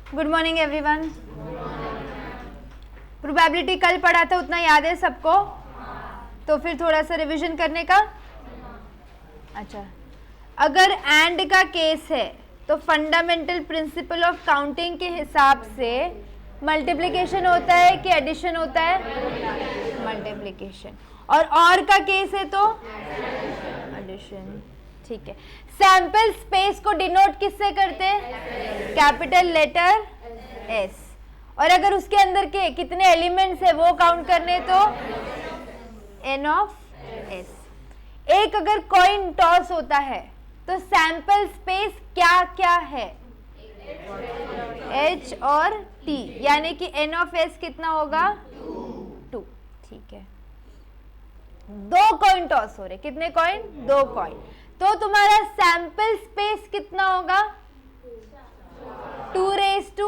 Good morning everyone. Probability कल पढ़ा था, उतना याद है सबको? तो फिर थोड़ा सा रिवीजन करने का। अच्छा, अगर एंड का केस है तो फंडामेंटल प्रिंसिपल ऑफ काउंटिंग के हिसाब से मल्टीप्लिकेशन होता है कि एडिशन होता है? मल्टीप्लिकेशन। और का केस है तो एडिशन। ठीक है। सैंपल स्पेस को डिनोट किससे करते हैं? Capital letter S. और अगर उसके अंदर के कितने एलिमेंट्स है वो काउंट करने तो एन ऑफ एस। एक अगर कॉइन टॉस होता है तो सैंपल स्पेस क्या क्या है? एच और टी, यानी कि एन ऑफ एस कितना होगा? 2। ठीक है। 2 कॉइन टॉस हो रहे, कितने कॉइन? 2 कॉइन। तो तुम्हारा सैंपल स्पेस कितना होगा? 2 raise to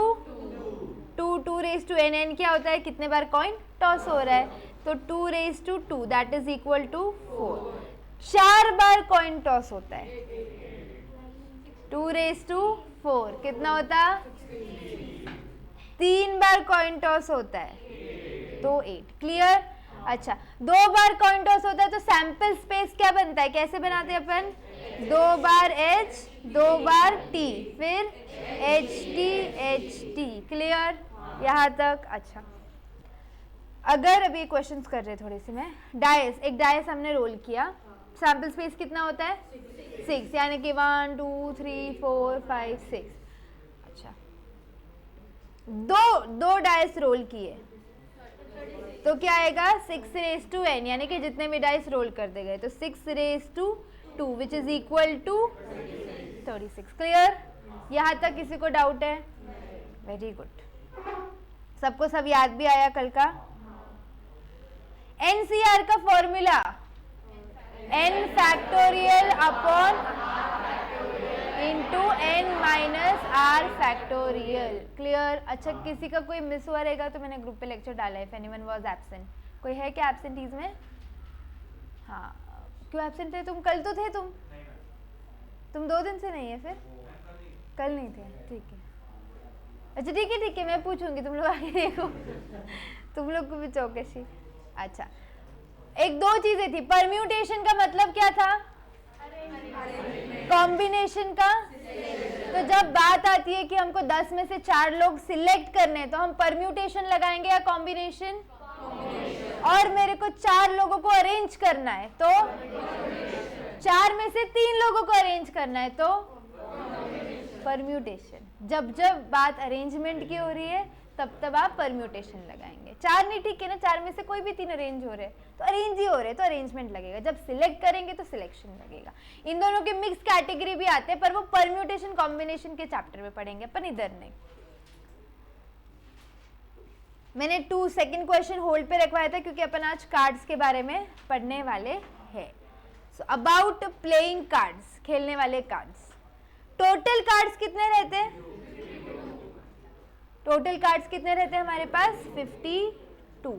2 raise to n. N क्या होता है? कितने बार कॉइन टॉस हो रहा है, तो 2 raise to 2 that is equal to 4। 4 बार कॉइन टॉस होता है, 2 रेज टू 4 कितना होता? 3 बार कॉइन टॉस होता है तो 8। क्लियर? अच्छा, 2 बार कॉइन टॉस होता है तो सैंपल स्पेस क्या बनता है? कैसे बनाते हैं अपन? 2 बार H 2 बार T, फिर HT। क्लियर यहाँ तक? अच्छा, अगर अभी क्वेश्चंस कर रहे थोड़ी सी मैं, डायस, एक डायस हमने रोल किया, सैंपल स्पेस कितना होता है? 6, यानी कि 1 2 3 4 5 6। अच्छा, दो डायस रोल किए तो क्या आएगा? 6 रेज टू n, यानी कि जितने भी डाइस रोल कर दे गए तो 6 raise to 2 which is equal to 36। Clear? यहाँ तक किसी को डाउट है? वेरी गुड, सबको सब याद भी आया कल का? NCR का formula n factorial upon into n minus r factorial. Clear? अच्छा, किसी का कोई मिस हुआ रहेगा तो मैंने ग्रुप पे लेक्चर डाला है, इफ एनीवन वाज एब्सेंट। कोई है क्या एब्सेंटीज में? हाँ, क्यों एब्सेंट थे तुम? कल तो थे तुम 2 दिन से नहीं है? फिर कल नहीं थे? ठीक है। अच्छा ठीक है, मैं पूछूंगी, तुम लोग आगे देखो तुम लोग को भी चौकसी। अच्छा, एक 2 चीजें थी। परम्यूटेशन का मतलब क्या था? कॉम्बिनेशन का। तो जब बात आती है कि हमको 10 में से 4 लोग सिलेक्ट करने हैं तो हम परम्यूटेशन लगाएंगे या कॉम्बिनेशन? और मेरे को 4 लोगों को अरेंज करना है तो 4 में से 3 लोगों को अरेंज करना है तो परम्यूटेशन। जब बात अरेंजमेंट की हो रही है तब आप परम्यूटेशन लगाएंगे। 4 नहीं, ठीक है ना? 4 में से कोई भी 3 अरेंज हो रहे तो अरेंज ही हो रहे तो अरेंजमेंट लगेगा। जब सिलेक्ट करेंगे तो सिलेक्शन लगेगा। इन दोनों के मिक्स कैटेगरी भी आते हैं, पर वो परम्यूटेशन कॉम्बिनेशन के चैप्टर में पढ़ेंगे, पर इधर नहीं। मैंने 2 सेकंड क्वेश्चन होल्ड पे रखवाया था क्योंकि अपन आज कार्ड्स के बारे में पढ़ने वाले हैं। सो अबाउट प्लेइंग कार्ड्स, खेलने वाले कार्ड्स। टोटल कार्ड्स कितने रहते हैं? टोटल कार्ड्स कितने रहते हैं हमारे पास? 52।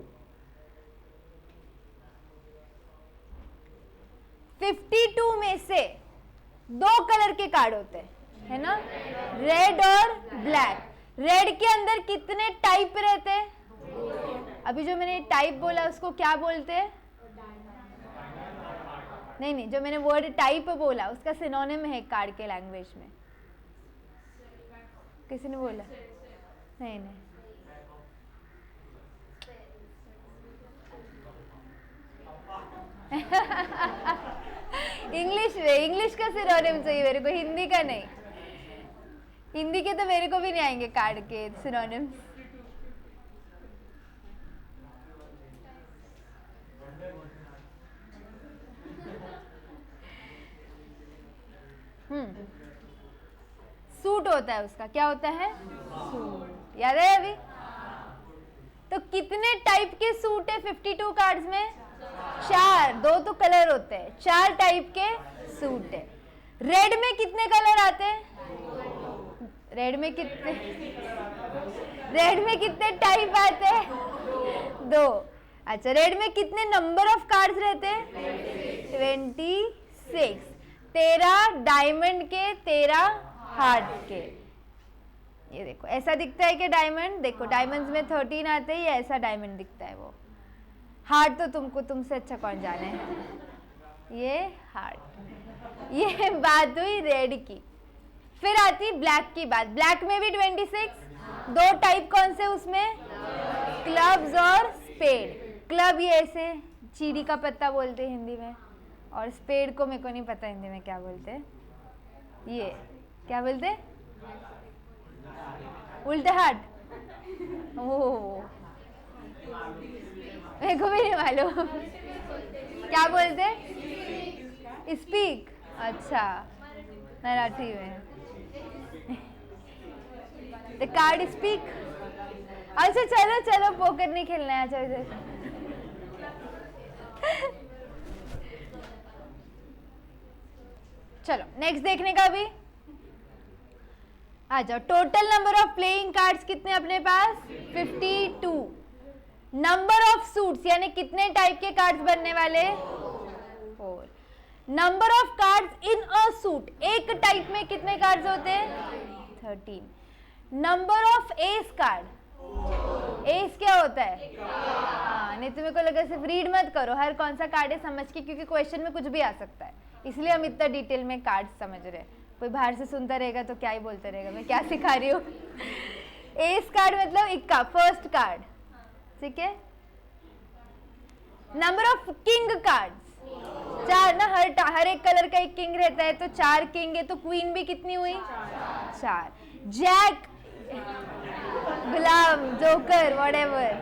52 में से 2 कलर के कार्ड होते हैं, है ना? रेड और ब्लैक। रेड के अंदर कितने टाइप रहते हैं? अभी जो मैंने टाइप बोला उसको क्या बोलते हैं? नहीं, जो मैंने वर्ड टाइप बोला उसका सिनोनिम है कार्ड के लैंग्वेज में। किसी ने बोला? नहीं। इंग्लिश का सिनोनिम चाहिए मेरे को, हिंदी का नहीं। हिंदी के तो मेरे को भी नहीं आएंगे कार्ड के सिनोनिम्स। सूट होता है उसका, क्या होता है? सूट। याद है अभी? तो कितने टाइप के सूट है 52 कार्ड्स में? 4। 2 तो कलर होते हैं, 4 टाइप के सूट है। रेड में कितने कलर आते हैं? रेड में कितने टाइप आते हैं? 2। अच्छा, रेड में कितने नंबर ऑफ कार्ड्स रहते हैं? 26। 13 डायमंड के, 13 हार्ट के। ये देखो ऐसा दिखता है कि डायमंड, देखो डायमंड्स में 13 आते हैं, ये ऐसा डायमंड दिखता है। वो हार्ट तो तुमसे अच्छा कौन जाने, ये हार्ट। ये बात हुई रेड की। फिर आती ब्लैक की बात। ब्लैक में भी 26, दो टाइप कौन से उसमें, क्लब्स और स्पेड। क्लब ये ऐसे चीड़ी का पत्ता बोलते हैं हिंदी में, और स्पेड को मेरे को नहीं पता हिंदी में क्या बोलते हैं, ये क्या बोलते हैं, उल्टा हाथ। ओह मेरे को भी नहीं मालूम क्या बोलते, स्पीक। अच्छा मराठी में द कार्ड स्पीक। अच्छा चलो चलो पोकर नहीं खेलना है, अच्छा इधर चलो नेक्स्ट देखने का भी आ जाओ। Total number of playing cards कितने अपने पास, 52। नंबर ऑफ सूट्स यानी कितने टाइप के कार्ड्स बनने वाले, 4। Number of cards in a suit, एक टाइप में कितने कार्ड्स होते हैं, 13। Number of S card, S क्या होता है, हाँ नहीं तो मेरे को लगा सिर्फ रीड मत करो, हर कौन सा कार्ड है समझ के, क्योंकि क्वेश्चन में कुछ भी आ सकता है, इसलिए हम इतना डिटेल में कार्ड समझ रहे हैं। कोई बाहर से सुनता रहेगा तो क्या ही बोलता रहेगा मैं क्या सिखा रही हूँ। एस कार्ड मतलब इक्का, फर्स्ट कार्ड, ठीक है। नंबर ऑफ किंग कार्ड्स, 4 ना, हर एक कलर का एक किंग रहता है, तो 4 किंग है, तो क्वीन भी कितनी हुई, 4। जैक, गुलाम, जोकर, व्हाटएवर।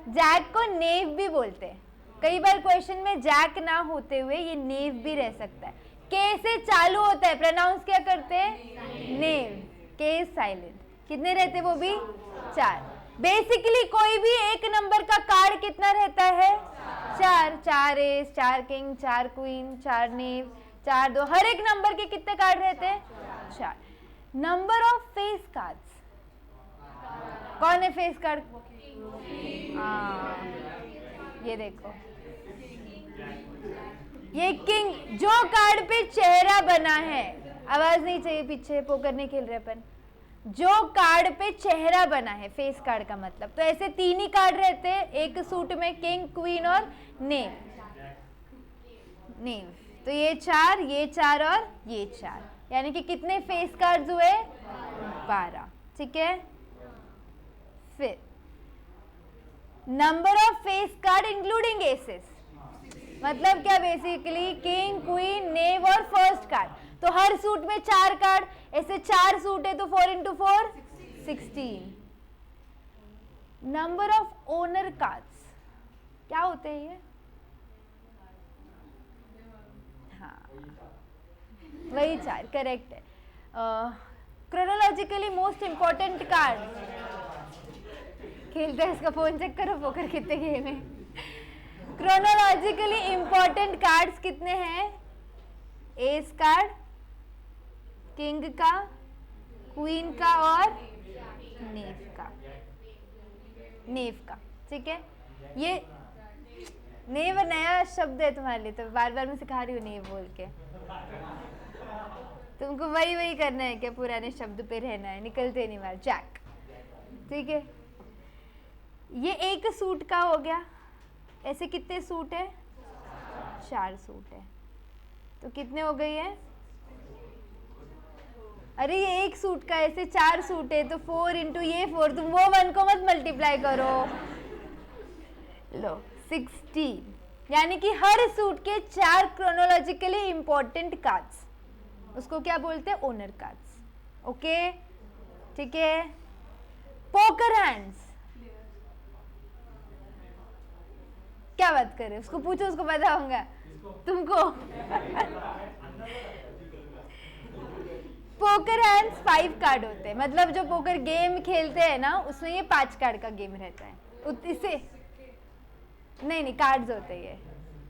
जैक को नेव भी बोलते हैं, कई बार क्वेश्चन में जैक ना होते हुए ये नेव भी रह सकता है। के से चालू होता है, प्रोनाउंस क्या करते हैं, नेव। के साइलेंट, कितने रहते वो भी, 4। बेसिकली कोई भी एक नंबर का कार्ड कितना रहता है, 4। 4 एस, 4 किंग, 4 क्वीन, 4 नेव, 4 2, हर एक नंबर के कितने कार्ड रहते हैं, 4। नंबर ऑफ फेस कार्ड्स, कौन है फेस कार्ड, ये देखो ये किंग, जो कार्ड पे चेहरा बना है, आवाज नहीं चाहिए पीछे, पोकर नहीं खेल रहे अपन, जो कार्ड पे चेहरा बना है फेस कार्ड का मतलब, तो ऐसे 3 ही कार्ड रहते हैं एक सूट में, किंग, क्वीन और नेव। तो ये 4, ये 4 और ये 4, यानी कि कितने फेस कार्ड्स हुए, 12, ठीक है। फिर number of face card including aces, मतलब क्या, बेसिकली किंग, क्वीन, नेव और फर्स्ट कार्ड, तो हर सूट में 4 कार्ड, ऐसे 4 सूट है तो 4 into 4 16। Number of owner cards क्या होते हैं ये, हाँ वही 4, करेक्ट है। क्रोनोलॉजिकली मोस्ट इंपॉर्टेंट कार्ड, खेलते हैं इसका फोन चेक करो, पोकर कितने गेम है। क्रोनोलॉजिकली इंपॉर्टेंट कार्ड्स कितने हैं, एस कार्ड, किंग का, क्वीन का और नेव का, ठीक है। ये नेव नया शब्द है तुम्हारे लिए, तो बार बार मैं सिखा रही हूँ नेव बोल के, तुमको वही करना है क्या, पुराने शब्द पे रहना है, निकलते नहीं बाहर। जैक, ठीक है। ये एक सूट का हो गया, ऐसे कितने सूट है, 4 सूट है, तो कितने हो गई है, अरे ये एक सूट का, ऐसे 4 सूट है तो 4 into ये 4, तुम वो 1 को मत मल्टीप्लाई करो, लो 16, यानी कि हर सूट के 4 क्रोनोलॉजिकली इंपॉर्टेंट कार्ड्स, उसको क्या बोलते हैं, ओनर कार्ड्स, ओके, ठीक है। पोकर हैंड्स, क्या बात करे, उसको पूछो, उसको पता होगा तुमको। पोकर हैंड्स 5 कार्ड होते हैं, मतलब जो पोकर गेम खेलते हैं ना उसमें ये 5 कार्ड का गेम रहता है, इससे नहीं कार्ड्स होते हैं ये,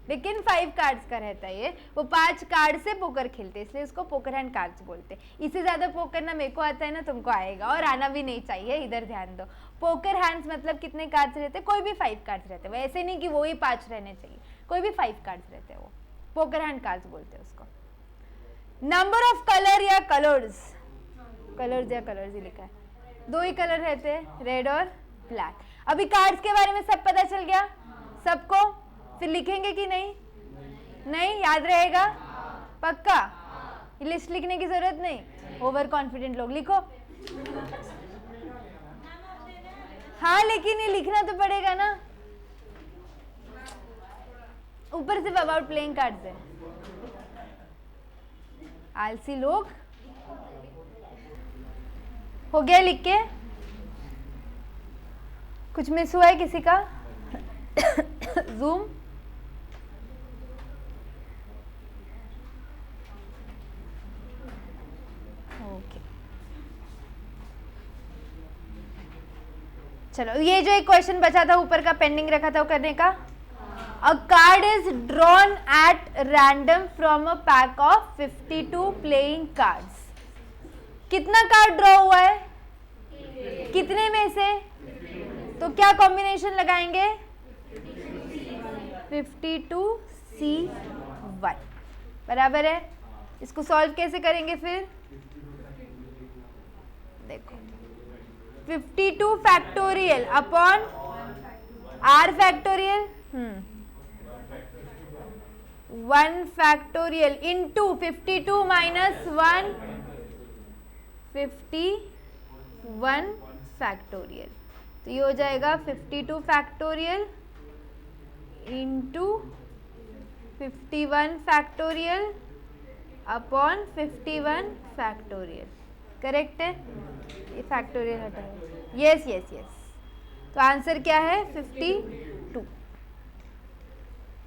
लेकिन 5 कार्ड्स का रहता है ये, वो 5 कार्ड से पोकर खेलते हैं, इसलिए उसको पोकर हैंड कार्ड्स बोलते हैं। इससे ज्यादा पोकर ना मेरे को आता है ना तुमको आएगा, और आना भी नहीं चाहिए, इधर ध्यान दो। पोकर हैंड्स मतलब कितने कार्ड्स रहते हैं, कोई भी 5 कार्ड्स रहते हैं, वैसे नहीं कि वो ही 5 रहने चाहिए, कोई भी 5 कार्ड्स रहते हैं, वो पोकर हैंड कार्ड्स बोलते हैं उसको। नंबर ऑफ कलर या कलर्स, कलर्स या कलर्स ही लिखा है, 2 ही कलर रहते हैं, रेड और ब्लैक। अभी कार्ड्स के बारे में सब पता चल गया सबको? फिर लिखेंगे कि नहीं? नहीं याद रहेगा? पक्का? लिस्ट लिखने की जरूरत नहीं, ओवर कॉन्फिडेंट लोग लिखो। हाँ लेकिन ये लिखना तो पड़ेगा ना, ऊपर से अबाउट प्लेइंग कार्ड्स है। आलसी लोग। हो गया लिख के? कुछ मिस हुआ है किसी का? जूम ओके, चलो ये जो एक क्वेश्चन बचा था ऊपर का, पेंडिंग रखा था वो करने का। A card is drawn at random from a pack of 52 playing cards. कितना कार्ड ड्रॉ हुआ है? कितने में से? तो क्या कॉम्बिनेशन लगाएंगे? 52C1 बराबर है। इसको सॉल्व कैसे करेंगे फिर? देखो 52 factorial upon R factorial 1 factorial into 52 minus 1 51 factorial. तो ये हो जाएगा 52 factorial into 51 factorial upon 51 factorial. Correct है? ये फैक्टोरियल हटाओ। Yes yes yes. तो आंसर क्या है? 52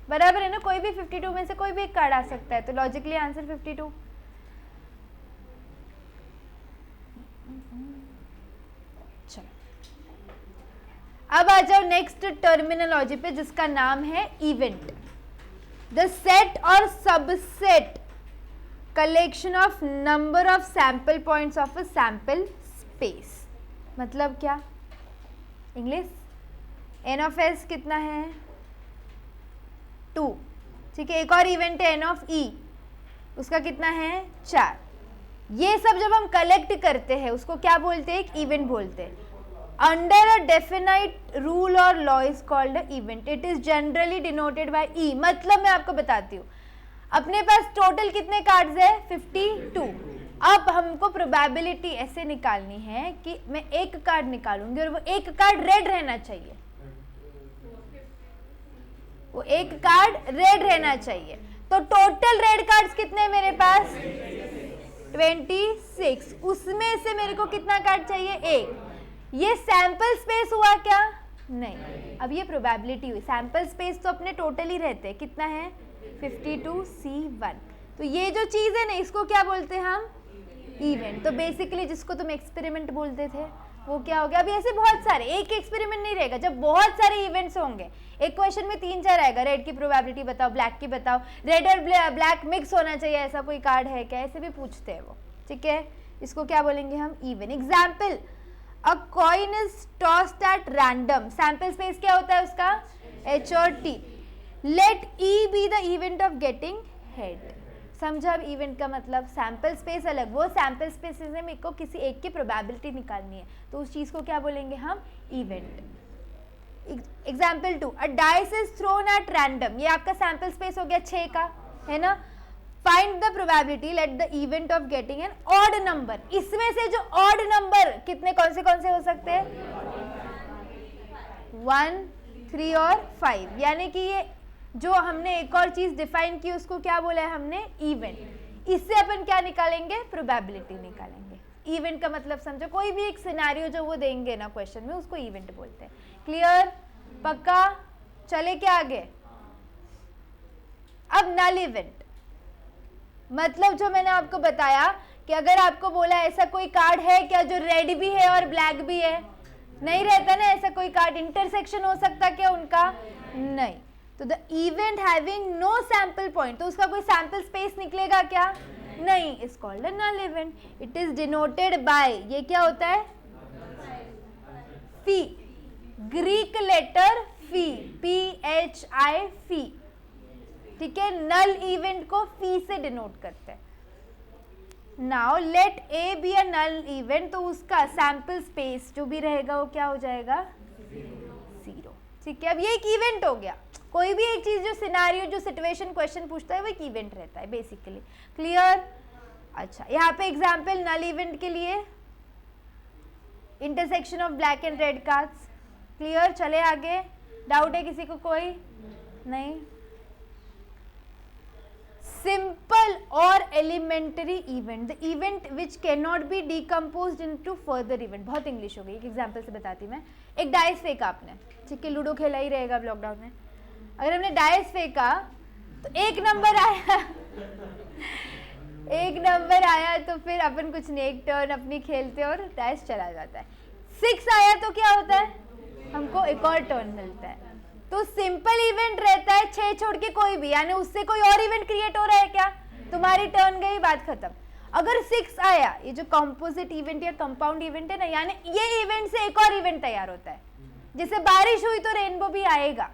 बराबर है ना? कोई भी 52 में से कोई भी एक कार्ड आ सकता है, तो लॉजिकली आंसर 52। चलो अब आ जाओ नेक्स्ट टर्मिनोलॉजी पे जिसका नाम है इवेंट। द सेट और subset collection of number of sample points of a sample space. मतलब क्या? इंग्लिश एन ऑफ एस कितना है? 2। ठीक है, एक और इवेंट है एन ऑफ ई, उसका कितना है? 4। ये सब जब हम कलेक्ट करते हैं उसको क्या बोलते हैं? एक इवेंट बोलते हैं। अंडर अ डेफिनाइट रूल और law is called event. It is generally denoted by E. मतलब मैं आपको बताती हूँ, अपने पास टोटल कितने कार्ड्स है? 52। अब हमको प्रोबेबिलिटी ऐसे निकालनी है कि मैं एक कार्ड निकालूंगी और वो एक कार्ड रेड रहना चाहिए, वो एक कार्ड रेड रहना चाहिए। तो टोटल रेड कार्ड्स कितने हैं मेरे पास? 26। उसमें से मेरे को कितना कार्ड चाहिए? एक। ये सैंपल स्पेस हुआ क्या? नहीं। अब ये प्रोबेबिलिटी हुई। सैंपल स्पेस तो अपने टोटल ही रहते हैं, कितना है? 52C1। तो ये जो चीज है ना, इसको क्या बोलते हैं हम? इवेंट। तो बेसिकली जिसको तुम एक्सपेरिमेंट बोलते थे वो क्या हो गया? अभी ऐसे बहुत सारे, एक एक्सपेरिमेंट नहीं रहेगा, जब बहुत सारे इवेंट्स होंगे। एक क्वेश्चन में 3-4 आएगा, रेड की प्रोबेबिलिटी बताओ, ब्लैक की बताओ, रेड और ब्लैक मिक्स होना चाहिए, ऐसा कोई कार्ड है क्या? ऐसे भी पूछते हैं वो। ठीक है, इसको क्या बोलेंगे हम? Event. Example, a coin is tossed at random. Sample space क्या होता है उसका? H और T। Let E be the event of getting head. समझा? अब इवेंट का मतलब सैंपल स्पेस अलग, वो सैंपल स्पेस में मेरे को किसी एक की प्रोबेबिलिटी निकालनी है, तो उस चीज को क्या बोलेंगे हम? Event. Example 2, a dice is throne at random. ये आपका सैंपल स्पेस हो गया 6 का, है ना? Find the probability let the event of getting an odd number. इसमें से जो ऑड नंबर कितने, कौन से हो सकते हैं? 1, 3 और 5। यानी कि ये जो हमने एक और चीज डिफाइन की उसको क्या बोला है हमने? इवेंट। इससे अपन क्या निकालेंगे? प्रोबेबिलिटी निकालेंगे। इवेंट का मतलब समझो, कोई भी एक सिनेरियो जो वो देंगे ना क्वेश्चन में, उसको इवेंट बोलते हैं। क्लियर? पक्का? चले क्या आगे? अब नल इवेंट मतलब जो मैंने आपको बताया कि अगर आपको बोला ऐसा कोई कार्ड है क्या जो रेड भी है और ब्लैक भी है? नहीं रहता ना ऐसा कोई कार्ड। इंटरसेक्शन हो सकता क्या उनका? नहीं। तो the event having no sample point, तो उसका कोई सैंपल स्पेस निकलेगा क्या? नहीं। Is called a null event. It is denoted by, ये क्या होता है? Phi, Greek letter phi, PHI, phi. ठीक है, नल इवेंट को फी से डिनोट करते हैं। Now let A be a null event, तो उसका सैंपल स्पेस जो भी रहेगा वो क्या हो जाएगा, 0। ठीक है, अब ये एक इवेंट हो गया। कोई भी एक चीज जो सिनेरियो, जो सिचुएशन क्वेश्चन पूछता है वो एक इवेंट रहता है बेसिकली। क्लियर? अच्छा, यहाँ पे एग्जाम्पल नल इवेंट के लिए intersection of black and red cards. Clear? चले आगे, डाउट है किसी को? कोई नहीं। सिंपल और elementary event, the event which can not be decomposed into further event. बहुत इंग्लिश हो गई, एक एग्जांपल से बताती मैं। एक डाइस फेंका आपने, ठीक है, लूडो खेला ही रहेगा अब लॉकडाउन में। अगर हमने डाइस फेंका तो एक नंबर आया एक नंबर आया तो फिर अपन कुछ नहीं, एक टर्न अपनी खेलते और डाइस चला जाता है। 6 आया तो क्या होता है, हमको एक और टर्न मिलता है। तो सिंपल इवेंट रहता है 6 छोड़ के कोई भी, यानी उससे कोई और इवेंट क्रिएट हो रहा है क्या, तुम्हारी टर्न गई, बात खत्म। अगर 6 आया, ये जो कंपोजिट इवेंट या कंपाउंड इवेंट है ना, यानी ये इवेंट से एक और इवेंट तैयार होता है। जैसे बारिश हुई तो रेनबो भी आएगा,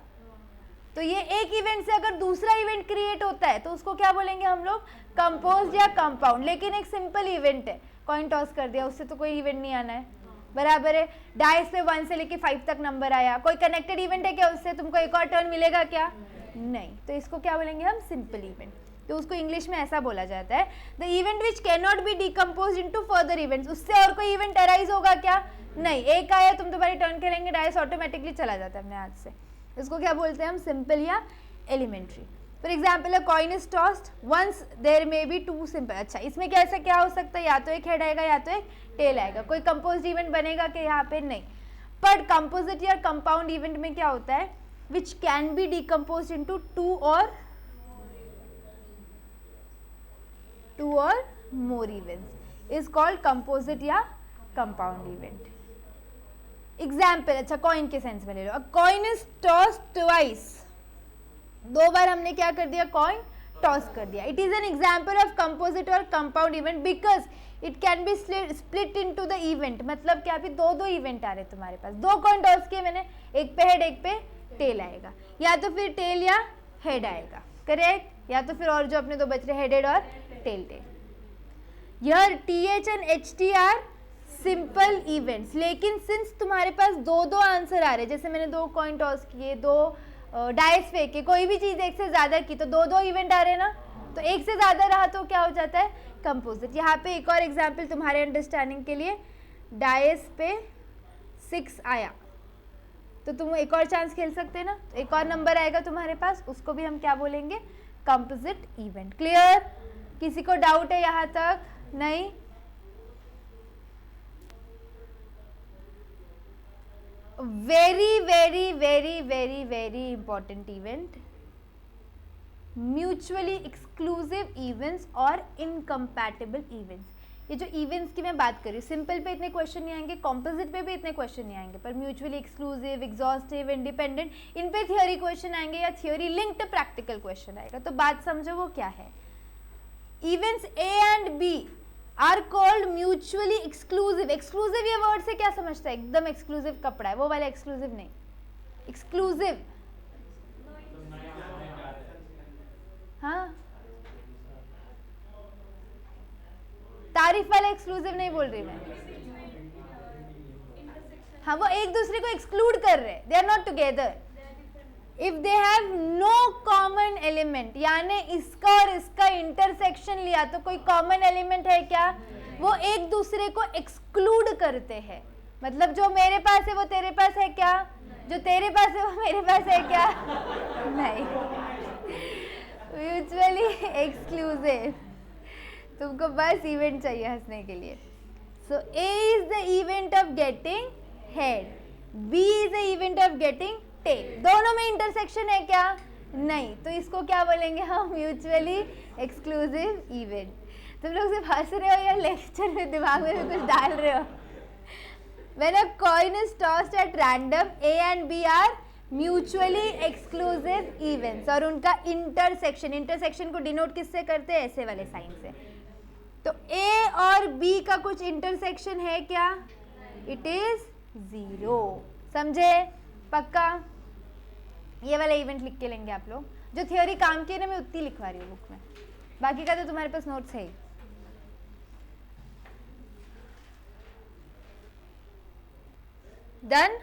तो ये एक इवेंट से अगर दूसरा इवेंट क्रिएट होता है तो उसको क्या बोलेंगे हम लोग, कंपोज या कंपाउंड। लेकिन एक सिंपल इवेंट है, कॉइन टॉस कर दिया, उससे तो कोई इवेंट नहीं आना है, बराबर है। डाइस पे 1 से लेके 5 तक नंबर आया, कोई कनेक्टेड इवेंट है क्या, उससे तुमको एक और टर्न मिलेगा क्या, नहीं। तो इसको क्या बोलेंगे हम, सिंपल इवेंट। तो उसको इंग्लिश में ऐसा बोला जाता है, the event which can not be decompose into further events. उससे और कोई इवेंट अराइज होगा क्या, नहीं। एक आया, तुम तुम्हारी टर्न खेलेंगे, डाइस ऑटोमेटिकली चला जाता है अपने हाथ से। इसको क्या बोलते हैं हम, सिंपल या elementary. For example, a coin is tossed once there may be 2 simple. अच्छा, इसमें कैसे क्या हो सकता है, या तो एक हेड आएगा या तो एक टेल आएगा। कोई कंपोज्ड इवेंट बनेगा कि यहाँ पे, नहीं। पर कंपोजिट या कंपाउंड इवेंट में क्या होता है, which can be decompose into 2 or more events is called composite या कंपाउंड इवेंट। एग्जाम्पल, अच्छा कॉइन के सेंस में ले लो। A coin is tossed twice, 2 बार हमने क्या कर दिया, कॉइन टॉस कर दिया। It is an example of composite or compound event because it can be split into the event. मतलब क्या, अभी 2 इवेंट आ रहे तुम्हारे पास, 2 कॉइन टॉस किए मैंने, एक पे हेड एक पे टेल आएगा, या तो फिर टेल या हेड आएगा, करेक्ट, या तो फिर और जो अपने 2 बच रहे, हेडेड और टेल। यह TH and HT are simple events. लेकिन सिंस तुम्हारे पास 2 आंसर आ रहे, जैसे मैंने 2 कॉइन टॉस किए, 2 डाइस फेंके, कोई भी चीज एक से ज्यादा की, तो 2 इवेंट आ रहे ना, तो एक से ज्यादा रहा तो क्या हो जाता है, कंपोजिट। यहाँ पे एक और एग्जाम्पल तुम्हारे अंडरस्टैंडिंग के लिए, डाइस पे 6 आया तो तुम एक और चांस खेल सकते हैं ना, तो एक और नंबर आएगा तुम्हारे पास, उसको भी हम क्या बोलेंगे, कंपोजिट इवेंट। क्लियर? किसी को डाउट है यहाँ तक? नहीं। Very very very very very important event, mutually exclusive events और इनकम्पैटिबल इवेंट्स। ये जो इवेंट्स की मैं बात कर रही हूँ, सिंपल पे इतने क्वेश्चन नहीं आएंगे, कॉम्पोजिट पे भी इतने क्वेश्चन नहीं आएंगे, पर म्यूचुअली एक्सक्लूसिव, एग्जॉस्टिव, इंडिपेंडेंट, इन पे थियोरी क्वेश्चन आएंगे या थियोरी लिंक्ड प्रैक्टिकल क्वेश्चन आएगा। तो बात समझो वो क्या है। Events A and B are called mutually exclusive. Exclusive ये वर्ड से क्या समझता है, एकदम एक्सक्लूसिव कपड़ा है, वो वाला एक्सक्लूसिव नहीं, एक्सक्लूसिव। हाँ, तारीफ वाला एक्सक्लूसिव नहीं बोल रही मैं। हाँ, वो एक दूसरे को एक्सक्लूड कर रहे हैं, they are not together. If they have no common element, यानी इसका और इसका इंटरसेक्शन लिया तो कोई कॉमन एलिमेंट है क्या, वो एक दूसरे को एक्सक्लूड करते हैं। मतलब जो मेरे पास है वो तेरे पास है क्या, जो तेरे पास है वो मेरे पास है क्या, नहीं, म्यूचुअली एक्सक्लूसिव। तुमको बस इवेंट चाहिए हंसने के लिए। So A is the event of getting head, B is the event of getting tail. दोनों में इंटरसेक्शन है क्या, नहीं, तो इसको क्या बोलेंगे हम, म्यूचुअली एक्सक्लूसिव इवेंट। तुम लोग सिर्फ हंस रहे हो या लेक्चर में दिमाग में भी कुछ डाल रहे हो। When a coin is tossed at random, A and B are mutually exclusive events और उनका इंटरसेक्शन को डिनोट किससे करते हैं, ऐसे वाले साइन से। तो A और B का कुछ इंटरसेक्शन है क्या, इट इज 0। समझे? पक्का? ये वाला इवेंट लिख के लेंगे आप लोग, जो थ्योरी काम की है ना मैं उतनी लिखवा रही हूँ बुक में, बाकी का तो तुम्हारे पास नोट्स है ही। डन,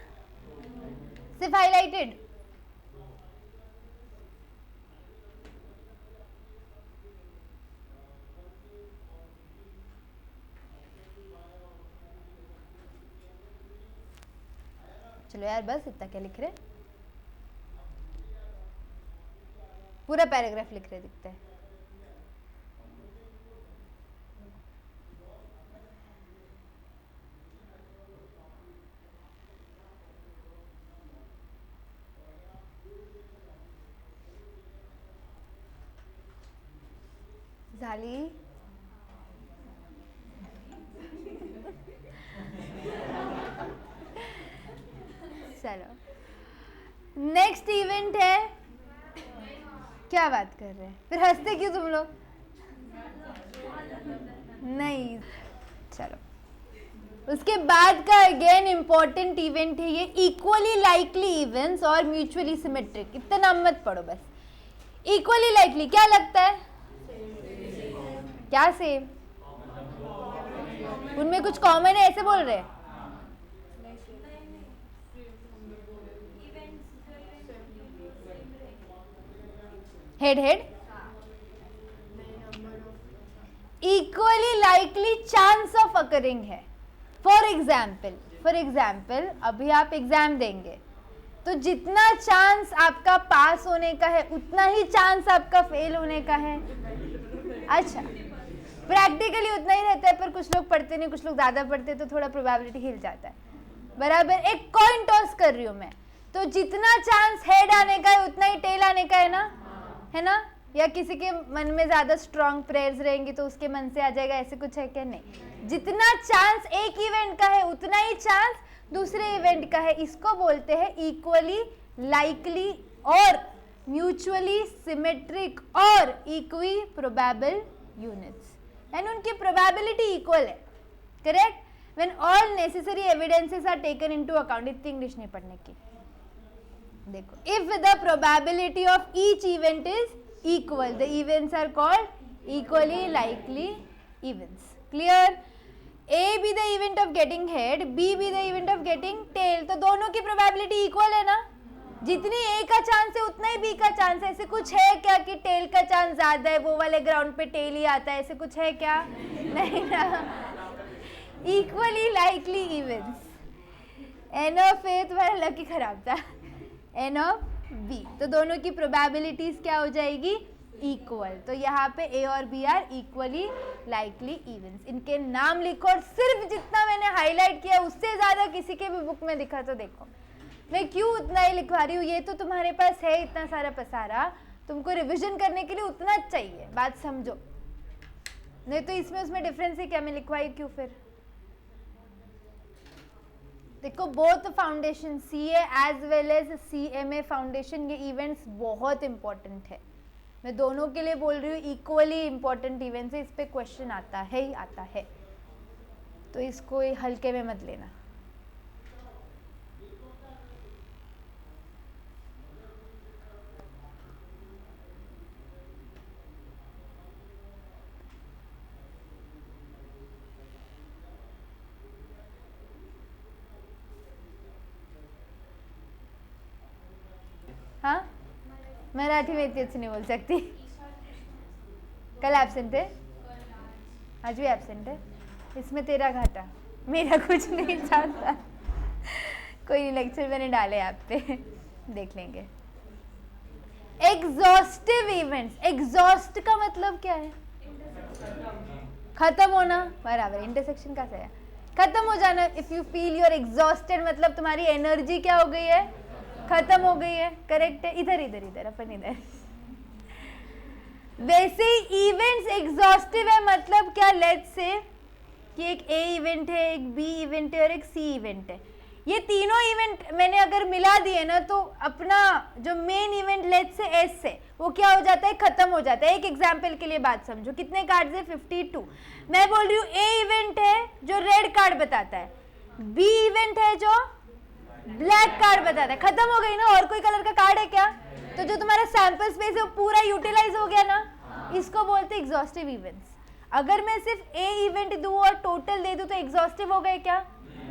सिर्फ हाईलाइटेड। चलो यार बस इतना क्या लिख रहे, पूरा पैराग्राफ लिख रहे दिखता है। झाली चलो नेक्स्ट इवेंट है, क्या बात कर रहे हैं, फिर हंसते क्यों तुम लोग? नहीं, चलो उसके बाद का अगेन इंपॉर्टेंट इवेंट है ये, इक्वली लाइकली इवेंट्स और म्यूचुअली सिमेट्रिक। इतना नाम मत पढ़ो बस। इक्वली लाइकली क्या लगता है? क्या सेम? उनमें कुछ कॉमन है ऐसे बोल रहे हैं? Head head equally likely chance of occurring है। फॉर एग्जाम्पल अभी आप एग्जाम देंगे तो जितना चांस आपका पास होने का है उतना ही चांस आपका फेल होने का है। अच्छा, प्रैक्टिकली उतना ही रहता है, पर कुछ लोग पढ़ते नहीं, कुछ लोग ज्यादा पढ़ते तो थोड़ा प्रोबेबिलिटी हिल जाता है। बराबर, एक कॉइन टॉस कर रही हूं मैं, तो जितना चांस हेड आने का है उतना ही टेल आने का है ना? या किसी के मन में ज्यादा स्ट्रॉन्ग प्रेयर्स रहेंगी तो उसके मन से आ जाएगा, ऐसे कुछ है क्या? नहीं, जितना चांस एक इवेंट का है उतना ही चांस दूसरे इवेंट का है। इसको बोलते हैं इक्वली लाइकली और म्यूचुअली सिमेट्रिक और इक्वी प्रोबेबल यूनिट्स, यानी उनकी प्रोबेबिलिटी इक्वल है। Correct? When all necessary evidences are taken into account. इतनी इंग्लिश नहीं पढ़ने की। देखो, if the probability of each event is equal, the events are called equally likely events. Clear? A be the event of getting head, B be the event of getting tail, तो दोनों की probability equal है ना? जितनी ए का chance है उतना ही B का चांस है। ऐसे कुछ है क्या कि टेल का चांस ज्यादा है, वो वाले ग्राउंड पे टेल ही आता है, ऐसे कुछ है क्या? नहीं ना। Equally likely events. N of A तुम्हारा लकी खराब था, एन ऑफ बी, तो दोनों की प्रोबेबिलिटीज क्या हो जाएगी? इक्वल। तो यहाँ पे ए और B are equally likely events. इनके नाम लिखो और सिर्फ जितना मैंने हाईलाइट किया उससे ज्यादा किसी के भी बुक में दिखा तो देखो। मैं क्यों उतना ही लिखवा रही हूँ, ये तो तुम्हारे पास है इतना सारा पसारा, तुमको रिवीजन करने के लिए उतना चाहिए, बात समझो। नहीं तो इसमें उसमें डिफरेंस है क्या, मैं लिखवाई क्यों फिर? देखो, both foundation CA as well as CMA foundation, ये इवेंट्स बहुत इंपॉर्टेंट है। मैं दोनों के लिए बोल रही हूँ, इक्वली इंपॉर्टेंट इवेंट्स है, इस पे क्वेश्चन आता है ही आता है, तो इसको हल्के में मत लेना। हाँ, मराठी में इतनी अच्छी नहीं बोल सकती। कल एब्सेंट है, आज भी एब्सेंट है, इसमें तेरा घाटा, मेरा कुछ नहीं चाहता। कोई नहीं, लेक्चर मैंने डाले आप पे, देख लेंगे। एग्जॉस्टिव इवेंट्स, एग्जॉस्ट का मतलब क्या है? खत्म होना, बराबर, इंटरसेक्शन का सही है, खत्म हो जाना। If you feel your exhausted मतलब तुम्हारी एनर्जी क्या हो गई है? खत्म हो गई है। करेक्ट है? इधर इधर इधर, अपन इधर। वैसे ही इवेंट्स एग्जॉस्टिव है मतलब क्या? लेट्स से कि एक ए इवेंट है, एक बी इवेंट है और एक सी इवेंट है। ये तीनों इवेंट मैंने अगर मिला दिए ना तो अपना जो main event let's say S है वो क्या हो जाता है? खत्म हो जाता है। एक एग्जांपल के लिए बात समझो, कितने कार्ड्स है? 52। मैं बोल रही हूँ ए इवेंट है जो रेड कार्ड बताता है, बी इवेंट है जो ब्लैक कार्ड बताता है, खत्म हो गई ना। और कोई कलर का कार्ड है क्या? तो जो तुम्हारा सैंपल स्पेस है वो पूरा यूटिलाइज हो गया ना, इसको बोलते हैं एग्जॉस्टिव इवेंट्स। अगर मैं सिर्फ ए इवेंट दूं और टोटल दे दूं तो एग्जॉस्टिव हो गए क्या?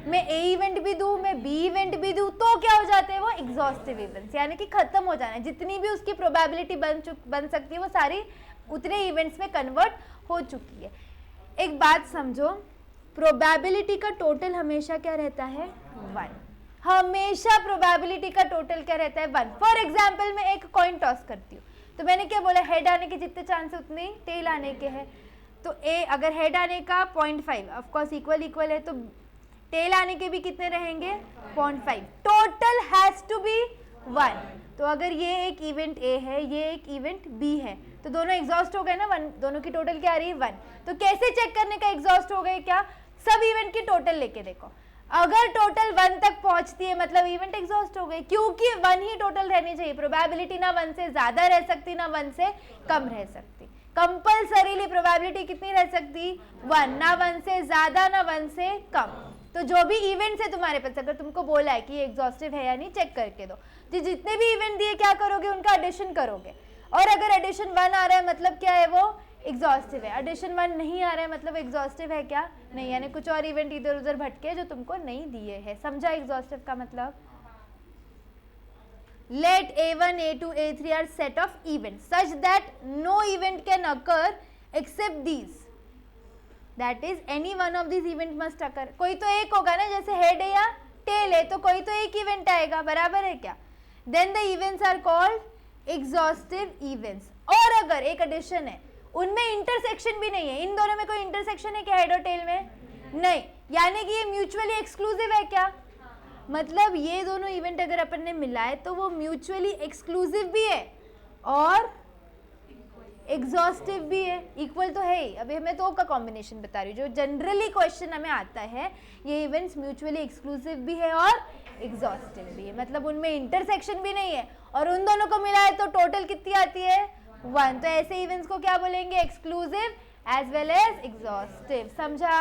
मैं ए इवेंट भी दूं, मैं बी इवेंट भी दूं, तो क्या हो जाते हैं वो एग्जॉस्टिव इवेंट्स, यानी कि खत्म हो जाना है। जितनी भी उसकी प्रोबेबिलिटी बन सकती है वो सारी उतने इवेंट्स में कन्वर्ट हो चुकी है। एक बात समझो, प्रोबेबिलिटी का टोटल हमेशा क्या रहता है? 1। हमेशा प्रोबेबिलिटी का टोटल क्या रहता है? 1। फॉर एग्जाम्पल मैं एक कॉइन टॉस करती हूँ, तो मैंने क्या बोला? हेड आने के जितने चांस है उतने टेल आने के हैं। तो ए अगर हेड आने का 0.5 ऑफकोर्स इक्वल है, तो टेल आने के भी कितने रहेंगे? 0.5। Total has to be 1। तो अगर ये एक इवेंट ए है, ये एक इवेंट बी है, तो दोनों एग्जॉस्ट हो गए ना 1, दोनों की टोटल क्या आ रही है? 1। तो कैसे चेक करने का एग्जॉस्ट हो गए? क्या सब इवेंट की टोटल लेके देखो, अगर टोटल 1 तक पहुंचती है मतलब इवेंट एग्जॉस्ट हो गई, क्योंकि 1 ही टोटल रहनी चाहिए। प्रोबेबिलिटी ना 1 से ज्यादा रह सकती ना 1 से कम रह सकती। कंपल्सरीली प्रोबेबिलिटी कितनी रह सकती? 1, ना 1 से ज्यादा ना 1 से कम। तो जो भी इवेंट्स है तुम्हारे पास, अगर तुमको बोला है कि ये एग्जॉस्टिव है या नहीं, चेक करके दो। तो जितने भी इवेंट दिए क्या करोगे? उनका एडिशन करोगे, और अगर एडिशन 1 आ रहा है मतलब क्या है? वो एग्जॉस्टिव है। एडिशन 1 नहीं आ रहा है मतलब एग्जॉस्टिव है क्या? नहीं, यानी कुछ और इवेंट इधर उधर भटके जो तुमको नहीं दिए हैं। समझा एग्जॉस्टिव का मतलब? Let A1, A2, A3 are set of events such that no event can occur except these. That is, any one of these event must occur. कोई तो एक होगा ना, जैसे हेड है या टेल है, तो कोई तो एक इवेंट आएगा, बराबर है क्या? Then the events are called exhaustive events. और अगर एक एडिशन है, उनमें इंटरसेक्शन भी नहीं है, इन दोनों में कोई इंटरसेक्शन है क्या हेड और टेल में? नहीं, यानी कि ये म्यूचुअली एक्सक्लूसिव है क्या? मतलब ये दोनों इवेंट अगर अपन ने मिलाए तो वो म्यूचुअली एक्सक्लूसिव भी है और एग्जॉस्टिव भी है। इक्वल तो है ही, अभी मैं दो का कॉम्बिनेशन बता रही हूँ। जो जनरली क्वेश्चन हमें आता है, ये इवेंट्स म्यूचुअली एक्सक्लूसिव भी है और एग्जॉस्टिव भी है, मतलब उनमें इंटरसेक्शन भी नहीं है, और उन दोनों को मिलाए तो टोटल कितनी आती है? 1। तो ऐसे इवेंट्स को क्या बोलेंगे? Exclusive as well as exhaustive. समझा?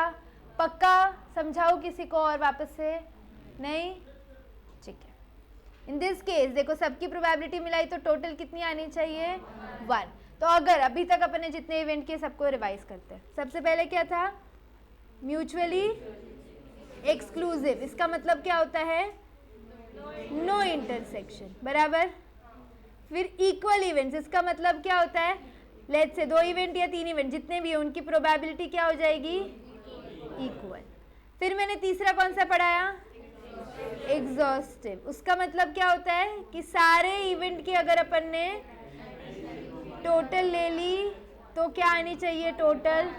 पक्का? समझाओ किसी को और वापस से? नहीं? ठीक है। इन दिस केस देखो, सबकी प्रोबेबिलिटी मिलाई तो टोटल कितनी आनी चाहिए? 1। तो अगर अभी तक अपन ने जितने इवेंट किए सबको रिवाइज करते हैं। सबसे पहले क्या था? Mutually exclusive. इसका मतलब क्या होता है? नो इंटरसेक्शन, बराबर। फिर इक्वल इवेंट्स, इसका मतलब क्या होता है? लेट्स से 2 इवेंट या 3 इवेंट जितने भी उनकी प्रोबेबिलिटी क्या हो जाएगी? इक्वल। फिर मैंने तीसरा कौन सा पढ़ाया? एग्जॉस्टिव। उसका मतलब क्या होता है कि सारे इवेंट की अगर अपन ने टोटल ले ली तो क्या आनी चाहिए? टोटल।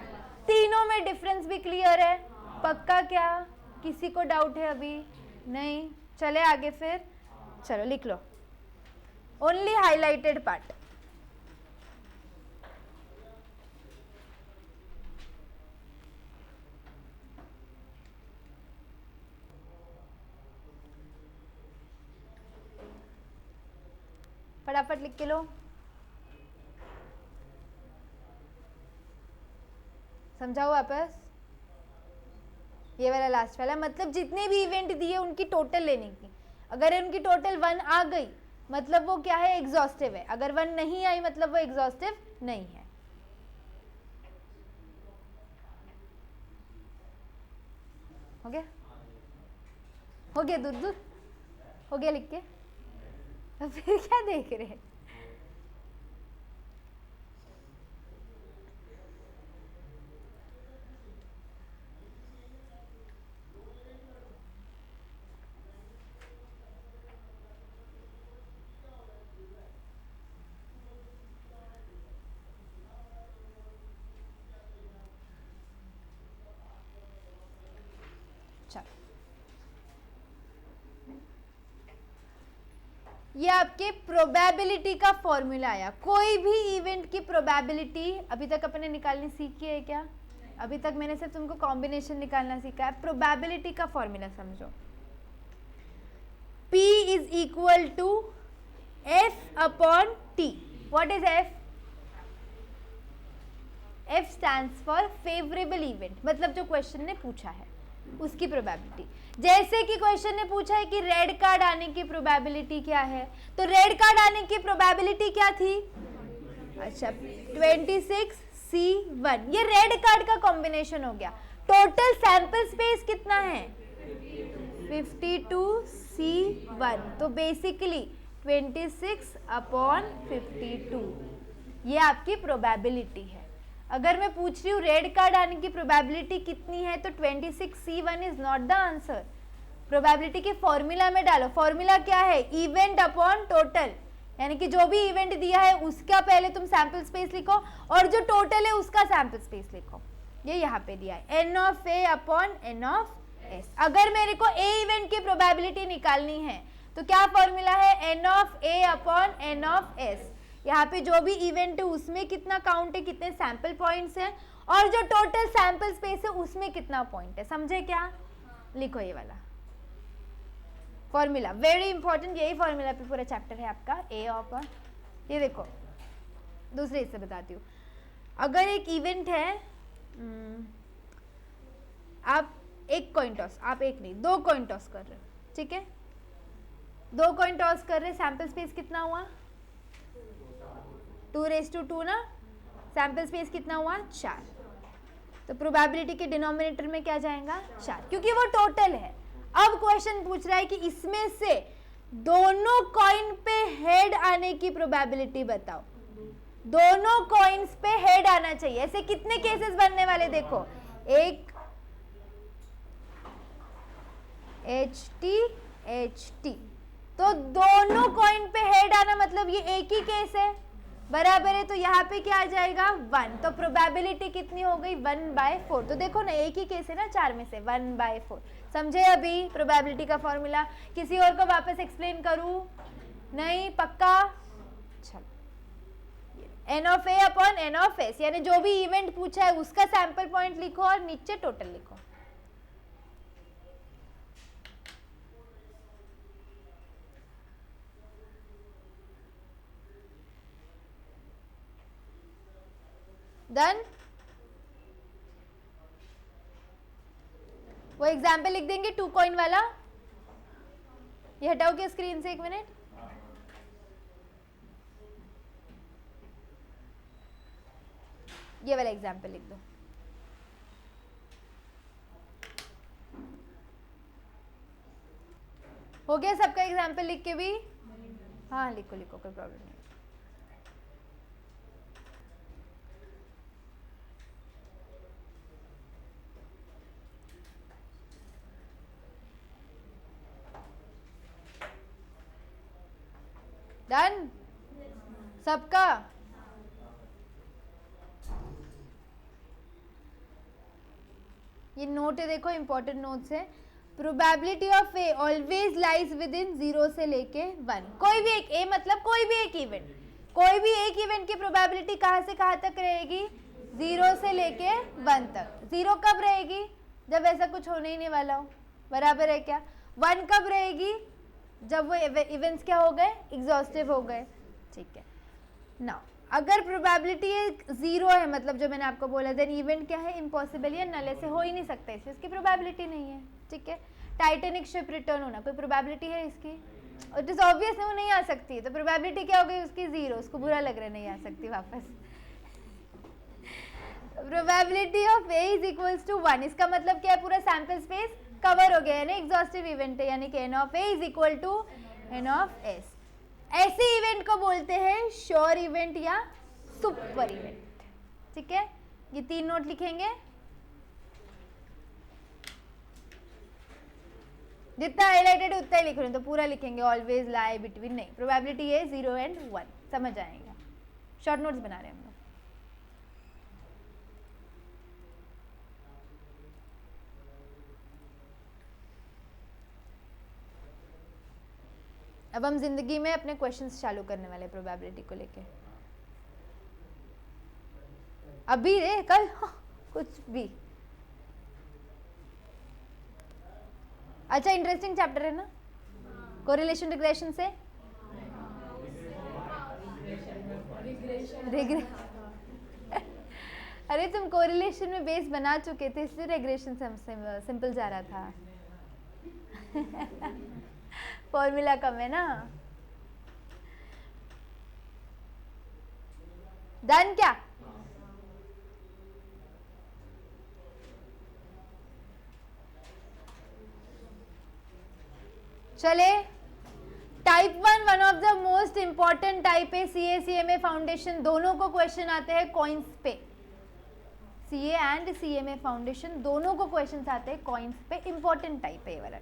तीनों में डिफरेंस भी क्लियर है? पक्का? क्या किसी को डाउट है अभी? नहीं? चले आगे फिर। चलो लिख लो, ओनली हाईलाइटेड पार्ट। फटाफट लिख के लो। समझाओ वापस। ये वाला लास्ट वाला, मतलब जितने भी इवेंट दिए उनकी टोटल लेने की। अगर उनकी टोटल 1 आ गई मतलब वो क्या है? एग्जॉस्टिव है। अगर 1 नहीं आई मतलब वो एग्जॉस्टिव नहीं है। हो गया? हो गया? दूर दूर हो गया लिख के? फिर क्या देख रहे हैं? ये आपके प्रोबेबिलिटी का फॉर्मूला आया। कोई भी इवेंट की प्रोबेबिलिटी अभी तक अपने निकालनी सीखी है क्या? अभी तक मैंने सिर्फ तुमको कॉम्बिनेशन निकालना सीखा है। प्रोबेबिलिटी का फॉर्मूला समझो, P is equal to F upon T। What is F? F stands for favourable event, मतलब जो क्वेश्चन ने पूछा है उसकी प्रोबेबिलिटी। जैसे कि क्वेश्चन ने पूछा है कि रेड कार्ड आने की प्रोबेबिलिटी क्या है, तो रेड कार्ड आने की प्रोबेबिलिटी क्या थी? अच्छा, 26C1। ये रेड कार्ड का कॉम्बिनेशन हो गया। टोटल सैंपल स्पेस कितना है? 52C1, तो बेसिकली 26/52 ये आपकी प्रोबेबिलिटी है। अगर मैं पूछ रही हूँ रेड कार्ड आने की प्रोबेबिलिटी कितनी है, तो 26C1 is not the answer. Probability के फॉर्मूला में डालो। फॉर्मूला क्या है? इवेंट अपॉन टोटल, यानी कि जो भी इवेंट दिया है उसका पहले तुम सैंपल स्पेस लिखो और जो टोटल है उसका सैंपल स्पेस लिखो। ये यहाँ पे दिया है n of a upon n of s। अगर मेरे को a इवेंट की प्रोबेबिलिटी निकालनी है तो क्या फॉर्मूला है? n of a upon n of s। यहाँ पे जो भी इवेंट है उसमें कितना काउंट है, कितने सैंपल पॉइंट्स हैं, और जो टोटल सैंपल स्पेस है उसमें कितना पॉइंट है। समझे क्या? लिखो ये वाला फॉर्मूला, वेरी इंपॉर्टेंट। यही फॉर्मूला पे पूरा चैप्टर है आपका ए ऑफ। ये देखो दूसरे इससे बताती हूँ। अगर एक इवेंट है, आप एक कॉइन टॉस, आप एक नहीं 2 कॉइन टॉस कर रहे हो, ठीक है? 2 कॉइन टॉस कर रहे, सैंपल स्पेस कितना हुआ? 2⁻² ना। सैंपल स्पेस कितना हुआ? 4। तो प्रोबेबिलिटी के डिनोमिनेटर में क्या जाएगा? 4, क्योंकि वो टोटल है। अब क्वेश्चन पूछ रहा है कि इसमें से दोनों कॉइन पे हेड आने की प्रोबेबिलिटी बताओ। दोनों कॉइन्स पे हेड आना चाहिए। ऐसे कितने केसेस बनने वाले देखो, एक HT, तो दोनों कॉइन पे हेड आना मतलब ये एक ही केस है, बराबर है। तो यहाँ पे क्या आ जाएगा? 1। तो प्रोबेबिलिटी कितनी हो गई? 1/4। तो देखो ना एक ही केस है ना 4 में से, 1/4। समझे अभी प्रोबेबिलिटी का फॉर्मूला? किसी और को वापस एक्सप्लेन करूं? नहीं, पक्का? चलो, n of a upon n of s, यानी जो भी इवेंट पूछा है उसका सैंपल पॉइंट लिखो और नीचे टोटल लिखो। डन? वो एग्जाम्पल लिख देंगे 2 कॉइन वाला। ये हटाओ क्या स्क्रीन से? 1 मिनट। ये वाला एग्जाम्पल लिख दो। हो गया सबका एग्जाम्पल लिख के भी? हाँ लिखो लिखो, कोई प्रॉब्लम नहीं। डन सबका? ये नोट है, देखो इंपॉर्टेंट नोट्स है। Probability of a always lies with in 0 से लेके 1। कोई भी एक, ए मतलब कोई भी एक इवेंट, कोई भी एक इवेंट की प्रोबेबिलिटी कहाँ से कहाँ तक रहेगी? 0 से लेके 1 तक। 0 कब रहेगी? जब ऐसा कुछ होने ही नहीं वाला हो, बराबर है क्या? 1 कब रहेगी? जब वो इवेंट्स क्या हो गए? एग्जॉस्टिव हो गए, ठीक है ना। अगर प्रोबेबिलिटी 0 है, मतलब जो मैंने आपको बोला, देन इवेंट क्या है? इम्पॉसिबल या नल, ऐसे हो ही नहीं सकता, इसलिए इसकी प्रोबेबिलिटी नहीं है, ठीक है। टाइटैनिक शिप रिटर्न होना, कोई प्रोबेबिलिटी है इसकी? इट इज ऑब्वियस वो नहीं आ सकती, तो प्रोबेबिलिटी क्या हो गई उसकी? 0। उसको बुरा लग रहा है, नहीं आ सकती वापस। Probability of A is equals to 1। इसका मतलब क्या है? पूरा सैंपल स्पेस कवर हो गया, यानी एग्जॉस्टिव इवेंट है, यानी कि n of A is equal to n of s। ऐसे इवेंट को बोलते हैं श्योर इवेंट या सुपर इवेंट, ठीक है। ये 3 नोट लिखेंगे, जितना हाईलाइटेड है उतना ही लिख रहे हैं, तो पूरा लिखेंगे ऑलवेज लाई बिटवीन, नहीं, प्रोबेबिलिटी है 0 एंड 1, समझ आएगा। शॉर्ट नोट्स बना रहे हैं हम लोग। अब हम जिंदगी में अपने क्वेश्चंस चालू करने वाले प्रोबेबिलिटी को लेके। अभी रे कल कुछ भी। अच्छा, इंटरेस्टिंग चैप्टर है ना कोरिलेशन रिग्रेशन से। अरे तुम कोरिलेशन में बेस बना चुके थे, इसलिए रिग्रेशन से सिंपल जा रहा था। फॉर्मूला कम है ना। डन क्या? चले, type 1 one of the most important type है सीए सीएमए फाउंडेशन, दोनों को क्वेश्चन आते हैं कॉइन्स पे, सीए एंड सीएमए फाउंडेशन दोनों को क्वेश्चन आते हैं कॉइन्स पे, इंपॉर्टेंट टाइप है ये वाला।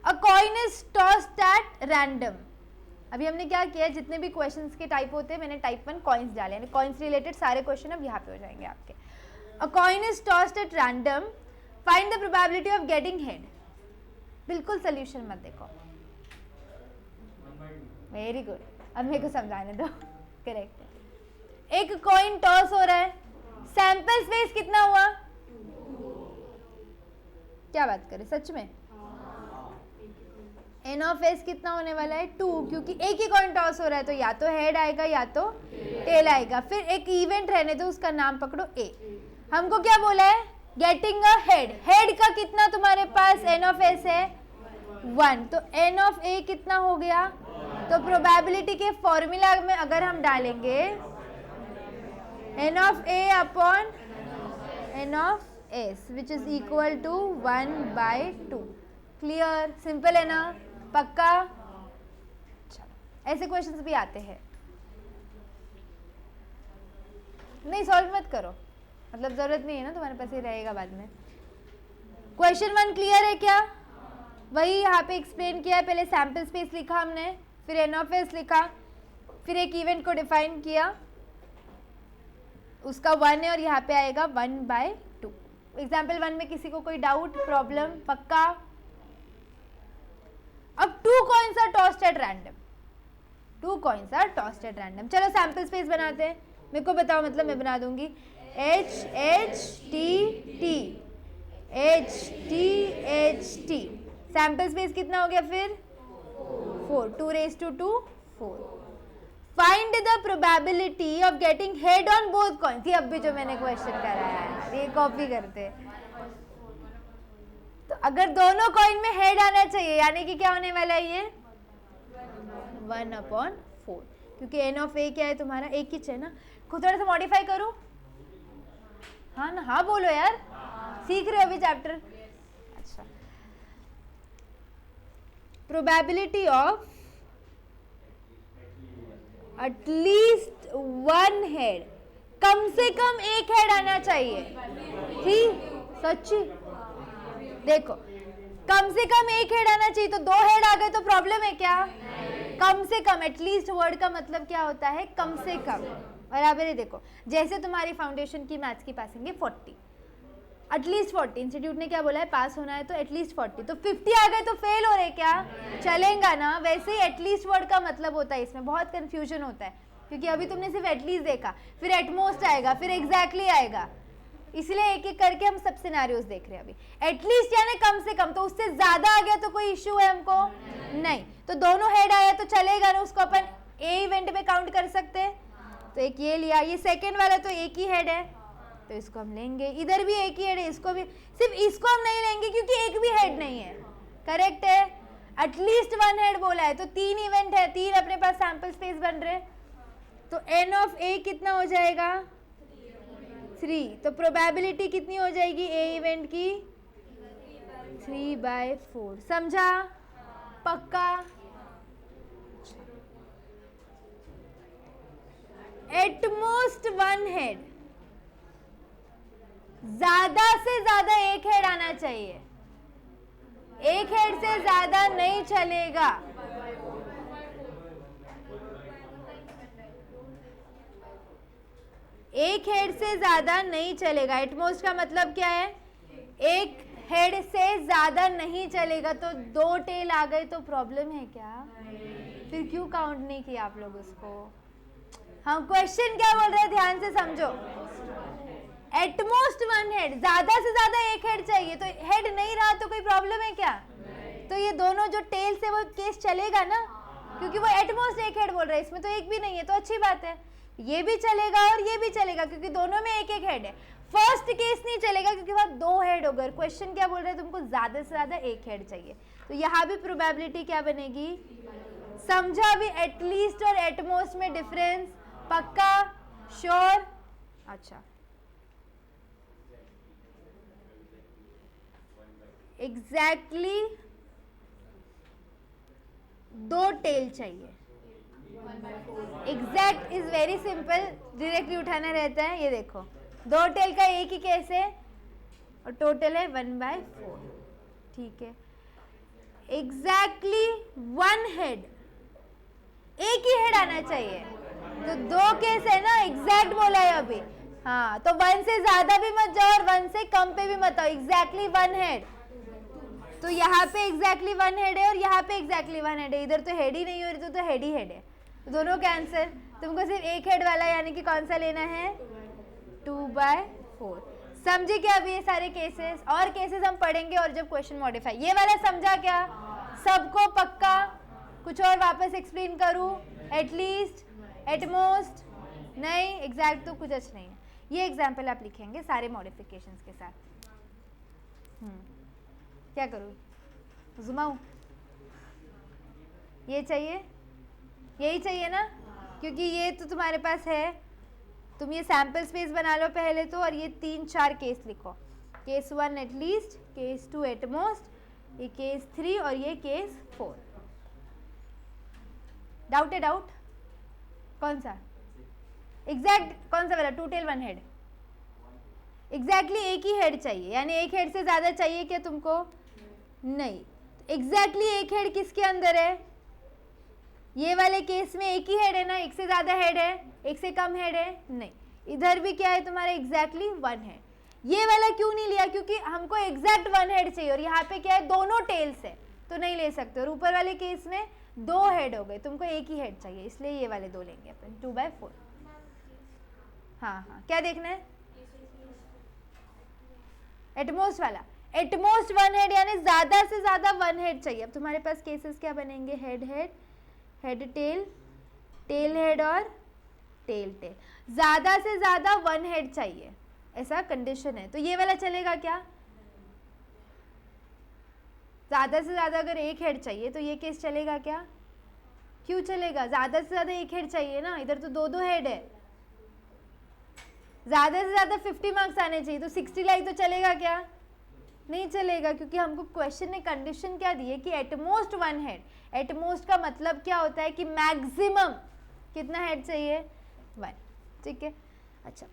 अ coin is tossed at random, अभी हमने क्या किया, जितने भी क्वेश्चंस के टाइप होते हैं मैंने टाइप 1 कॉइन्स डाले, यानी कॉइन्स रिलेटेड सारे क्वेश्चन अब यहाँ पे हो जाएंगे आपके। अ coin is tossed at random, find the probability of getting head, बिल्कुल सोल्यूशन मत देखो, वेरी गुड, अब मेरे को समझाने दो, करेक्ट है। एक कॉइन टॉस हो रहा है, सैंपल स्पेस कितना हुआ, क्या बात करें सच में, एन ऑफ एस कितना होने वाला है 2, क्योंकि एक ही कॉइन टॉस हो रहा है तो या तो हेड आएगा या तो टेल आएगा, फिर एक इवेंट रहने दो उसका नाम पकड़ो ए, हमको क्या बोला है गेटिंग अ हेड, हेड का कितना तुम्हारे पास एन ऑफ एस है 1, तो एन ऑफ ए कितना हो गया, तो प्रोबेबिलिटी के फॉर्मूला में अगर हम डालेंगे n of A upon n of S which is equal to 1/2, clear, simple है ना, पक्का। ऐसे क्वेश्चंस भी आते हैं, नहीं सॉल्व मत करो, मतलब जरूरत नहीं है ना, तुम्हारे पास ही रहेगा बाद में। क्वेश्चन 1 क्लियर है क्या, वही यहाँ पे एक्सप्लेन किया है, पहले सैंपल स्पेस लिखा हमने, फिर एन ऑफ एस लिखा, फिर एक इवेंट को डिफाइन किया, उसका 1 है और यहाँ पे आएगा 1/2। एग्जाम्पल 1 में किसी को कोई डाउट प्रॉब्लम, पक्का। अब 2 coins are tossed at random, 2 coins are tossed at random, चलो सैंपल स्पेस बनाते हैं, मेरे को बताओ, मतलब मैं बना दूंगी H H T T H T H T, sample space कितना हो गया फिर 4, 2 raised to 2 4, find the probability of getting head on both coins, ये अब भी जो मैंने क्वेश्चन कराया है ये कॉपी करते हैं, तो अगर दोनों कॉइन में हेड आना चाहिए यानी कि क्या होने वाला है ये 1/4, क्योंकि एन ऑफ ए क्या है तुम्हारा एक ही है ना, खुद थोड़ा सा मॉडिफाई करूं, हाँ ना, हाँ बोलो यार, सीख रहे हो अभी चैप्टर। अच्छा, प्रोबेबिलिटी ऑफ एटलीस्ट 1 हेड, कम से कम एक हेड आना चाहिए, ठीक, सच्ची देखो, कम से कम एक हेड आना चाहिए, तो 2 हेड आ गए तो प्रॉब्लम है क्या, कम से कम, एटलीस्ट वर्ड का मतलब क्या होता है कम से कम, बराबर है। देखो जैसे तुम्हारी फाउंडेशन की मैथ्स की पासिंग है 40, एटलीस्ट 40, इंस्टीट्यूट ने क्या बोला है पास होना है तो एटलीस्ट 40, तो 50 आ गए तो फेल हो रहे क्या, चलेगा ना, वैसे ही एटलीस्ट वर्ड का मतलब होता है, इसमें बहुत कंफ्यूजन होता है, क्योंकि अभी तुमने सिर्फ एटलीस्ट देखा, फिर एटमोस्ट आएगा, फिर एग्जैक्टली आएगा, इसलिए एक एक करके हम सब सिनेरियोस देख रहे हैं अभी। एटलीस्ट यानी कम से कम, तो उससे ज्यादा आ गया तो कोई इश्यू है हमको नहीं, तो दोनों हेड आया तो चलेगा ना, उसको अपन ए इवेंट में काउंट कर सकते हैं, तो एक ये लिया, ये सेकंड वाला तो एक ही हेड है तो इसको हम लेंगे, इधर भी एक ही हेड है, इसको भी, सिर्फ इसको हम नहीं लेंगे क्योंकि एक भी हेड नहीं है, करेक्ट है, एटलीस्ट 1 हेड बोला है तो 3 इवेंट है, 3 अपने पास सैंपल स्पेस बन रहे, तो एन ऑफ ए कितना हो जाएगा 3, तो प्रोबेबिलिटी कितनी हो जाएगी ए इवेंट की 3/4, समझा, पक्का। एटमोस्ट 1 हेड, ज्यादा से ज्यादा एक हेड आना चाहिए, एक हेड से ज्यादा नहीं चलेगा, एक हेड से ज्यादा नहीं चलेगा, एटमोस्ट का मतलब क्या है, एक हेड से ज्यादा नहीं चलेगा, तो 2 टेल आ गए तो प्रॉब्लम है क्या, फिर क्यों काउंट नहीं किया आप लोग उसको, हम क्वेश्चन क्या बोल रहे हैं ध्यान से समझो, एटमोस्ट 1 हेड, ज्यादा से ज्यादा एक हेड चाहिए, तो हेड नहीं रहा तो कोई प्रॉब्लम है क्या, तो ये दोनों जो टेल से वो केस चलेगा ना, क्योंकि वो एटमोस्ट एक हेड बोल रहा है, इसमें तो एक भी नहीं है, तो अच्छी बात है, ये भी चलेगा और ये भी चलेगा क्योंकि दोनों में एक एक हेड है, फर्स्ट केस नहीं चलेगा क्योंकि वहां 2 हेड हो गए, क्वेश्चन क्या बोल रहे हैं तुमको ज्यादा से ज्यादा एक हेड चाहिए, तो यहाँ भी प्रोबेबिलिटी क्या बनेगी, समझा अभी एटलीस्ट और एटमोस्ट में डिफरेंस, पक्का, श्योर, अच्छा, एग्जैक्टली टेल चाहिए। Exact is very simple, directly उठाना रहता है। ये देखो 2 टेल का एक ही केस है और टोटल है 1/4, ठीक है। एग्जैक्टली 1 हेड, एक ही हेड आना चाहिए। तो 2 केस है ना, एग्जैक्ट बोला है अभी। हाँ, तो 1 से ज्यादा भी मत जाओ और 1 से कम पे भी मत आओ, एग्जैक्टली 1 हेड। तो यहाँ पे एग्जैक्टली 1 हेड है और यहाँ पे एग्जैक्टली 1 हेड है। इधर तो हेड ही नहीं हो रही, तो हेड ही हेड है, तो दोनों का आंसर। तुमको सिर्फ एक हेड वाला यानी कि कौन सा लेना है, 2/4। समझे क्या अभी ये सारे केसेस? और केसेस हम पढ़ेंगे और जब क्वेश्चन मॉडिफाई। ये वाला समझा क्या सबको? पक्का? कुछ और वापस एक्सप्लेन करूं? At least, at most? नहीं, एग्जैक्ट तो कुछ अच्छा नहीं है। ये एग्जाम्पल आप लिखेंगे सारे मॉडिफिकेशंस के साथ। क्या करूं, घुमाऊं? ये चाहिए, यही चाहिए ना, क्योंकि ये तो तुम्हारे पास है। तुम ये सैम्पल स्पेस बना लो पहले तो, और ये 3-4 केस लिखो। केस 1 एटलीस्ट, केस 2 एटमोस्ट, ये केस 3 और ये केस 4। डाउट है? डाउट कौन सा? एग्जैक्ट कौन सा वाला? 2 टेल 1 हेड। एग्जैक्टली एक ही हेड चाहिए, यानी एक हेड से ज्यादा चाहिए क्या तुमको? नहीं। एग्जैक्टली एक हेड किसके अंदर है? ये वाले केस में एक ही हेड है ना, एक से ज्यादा हेड है, एक से कम हेड है? नहीं। इधर भी क्या है तुम्हारा? Exactly 1 head. ये वाला क्यों नहीं लिया? क्योंकि हमको एग्जैक्ट 1 हेड चाहिए और यहाँ पे क्या है, दोनों टेल्स है, तो नहीं ले सकते। और ऊपर वाले केस में 2 हेड हो गए, तुमको एक ही हेड चाहिए, इसलिए ये वाले 2 लेंगे अपन, 2/4। हाँ, क्या देखना है? एटमोस्ट वाला। एटमोस्ट 1 हेड यानी ज्यादा से ज्यादा 1 हेड चाहिए। अब तुम्हारे पास केसेस क्या बनेंगे? Head head, head tail, tail head और टेल टेल। ज्यादा से ज्यादा 1 हेड चाहिए, ऐसा कंडीशन है। तो ये वाला चलेगा क्या? ज्यादा से ज्यादा अगर एक हेड चाहिए तो ये केस चलेगा क्या? क्यों चलेगा? ज्यादा से ज्यादा एक हेड चाहिए ना, इधर तो 2 हेड है। ज्यादा से ज्यादा 50 मार्क्स आने चाहिए, तो 60 लाइक तो चलेगा क्या? नहीं चलेगा, क्योंकि हमको क्वेश्चन ने कंडीशन क्या दी है कि एटमोस्ट 1 हेड। एटमोस्ट का मतलब क्या होता है कि मैक्सिमम कितना हेड चाहिए? 1, ठीक है। अच्छा,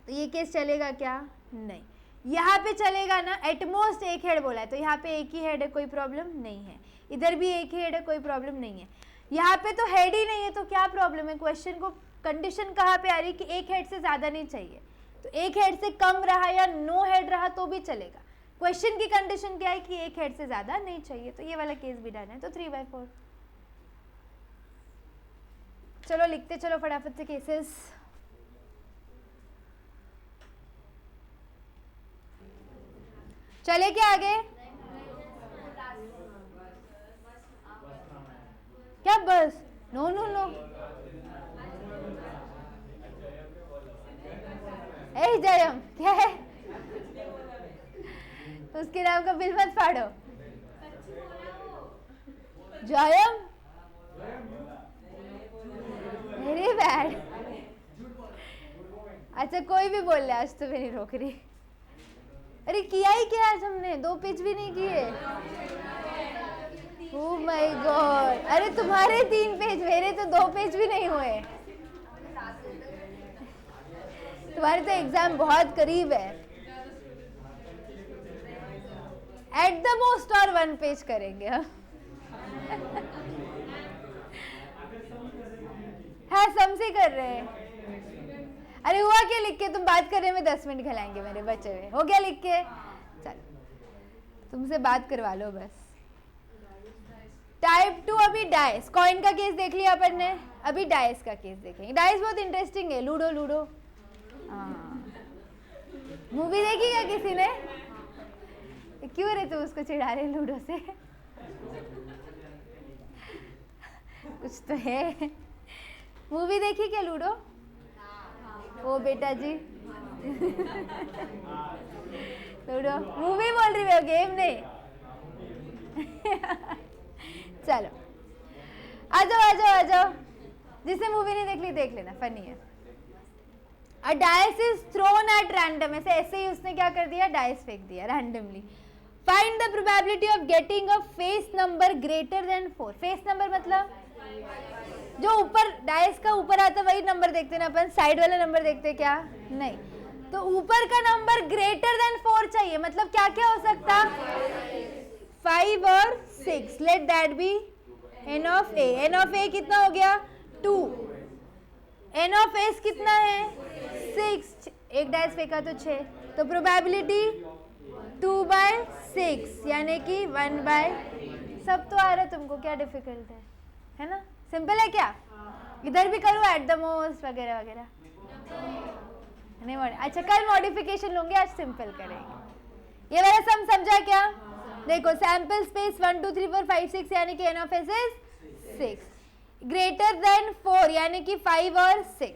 तो ये केस चलेगा क्या? नहीं। यहाँ पे चलेगा ना, एटमोस्ट एक हेड बोला है, तो यहाँ पे एक ही हेड है, कोई प्रॉब्लम नहीं है। इधर भी एक ही हेड है, कोई प्रॉब्लम नहीं है। यहाँ पे तो हेड ही नहीं है, तो क्या प्रॉब्लम है? क्वेश्चन को कंडीशन कहाँ पे आ रही है कि एक हेड से ज्यादा नहीं चाहिए, तो एक हेड से कम रहा या नो हेड रहा तो भी चलेगा। क्वेश्चन की कंडीशन क्या है कि एक हेड से ज्यादा नहीं चाहिए, तो ये वाला केस भी डन है, तो 3/4। चलो लिखते चलो फटाफट से केसेस। चले क्या आगे? क्या बस? नो नो नो, ए जयम क्या है? तो उसके नाम का बिल मत फाड़ो। Jayam, very bad. अच्छा कोई भी बोल ले, आज तो मैं नहीं रोक रही। अरे किया ही क्या आज हमने? 2 पेज भी नहीं किए। ओह माय गॉड, अरे तुम्हारे 3 पेज, मेरे तो 2 पेज भी नहीं हुए। तुम्हारे तो एग्जाम बहुत करीब है। एट द मोस्ट और 1 पेज करेंगे हम। हाँ समझे कर रहे हैं। अरे हुआ क्या लिख के? तुम बात करने में 10 मिनट खिलाएंगे मेरे बचे हुए। हो गया लिख के? चलो तुमसे बात करवा लो बस। टाइप 2 अभी डाइस, कॉइन का केस देख लिया अपन ने, अभी डाइस का केस देखेंगे। डाइस बहुत इंटरेस्टिंग है। लूडो लूडो, मूवी देखी क्या किसी ने? क्यों रे तुम उसको चिढ़ा रहे लूडो से? कुछ तो है। मूवी देखी क्या लूडो? ओ बेटा जी लूडो मूवी बोल रही है, गेम नहीं। चलो आ जाओ आ जाओ आ जाओ, जिसने मूवी नहीं देख ली देख लेना, फनी है। Dice is throne at random, ऐसे ही उसने क्या कर दिया? डाइस फेंक दिया randomly. Find the probability of getting a face number greater than 4। Face number मतलब जो ऊपर डाइस का ऊपर आता वही नंबर देखते ना अपन, साइड वाला नंबर देखते क्या? नहीं। तो ऊपर का नंबर ग्रेटर देन 4 चाहिए, मतलब क्या क्या हो सकता? 5 और 6। Let that be n of a। n of a कितना हो गया? 2। n ऑफ s कितना है? 6। एक डाइस फेंका तो 6, तो प्रोबेबिलिटी 2/6 यानी कि 1/। सब तो आ रहा है तुमको, क्या डिफिकल्ट है ना? सिंपल है क्या? इधर भी करूँ एट द मोस्ट वगैरह वगैरह? नहीं। अच्छा, कल मॉडिफिकेशन लूंगे, आज सिंपल करेंगे। ये वाला सम समझा क्या? देखो, सैंपल स्पेस 1 2 3 4 5 6 यानी कि n of s is 6 greater than 4 यानी कि 5 और 6।